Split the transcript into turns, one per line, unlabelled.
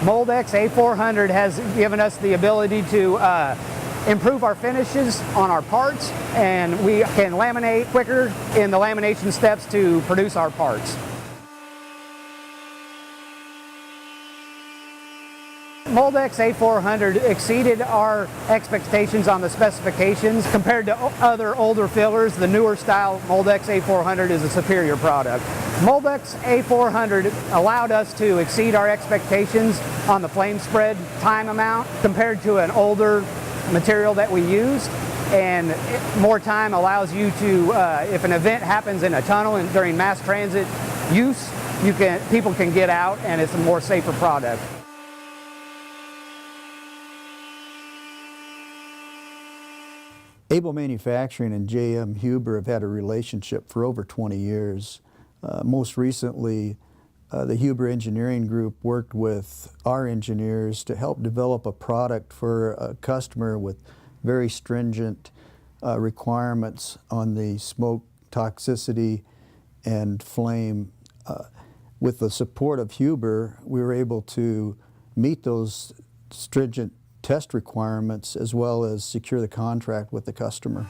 MoldX A400 has given us the ability to improve our finishes on our parts, and we can laminate quicker in the lamination steps to produce our parts. MoldX A400 exceeded our expectations on the specifications. Compared to other older fillers, the newer style MoldX A400 is a superior product. MoldX A400 allowed us to exceed our expectations on the flame spread time amount compared to an older material that we used, and more time allows you to, if an event happens in a tunnel and during mass transit use, people can get out, and it's a more safer product.
Able Manufacturing and J.M. Huber have had a relationship for over 20 years. Most recently, the Huber Engineering Group worked with our engineers to help develop a product for a customer with very stringent requirements on the smoke toxicity and flame. With the support of Huber, we were able to meet those stringent test requirements as well as secure the contract with the customer.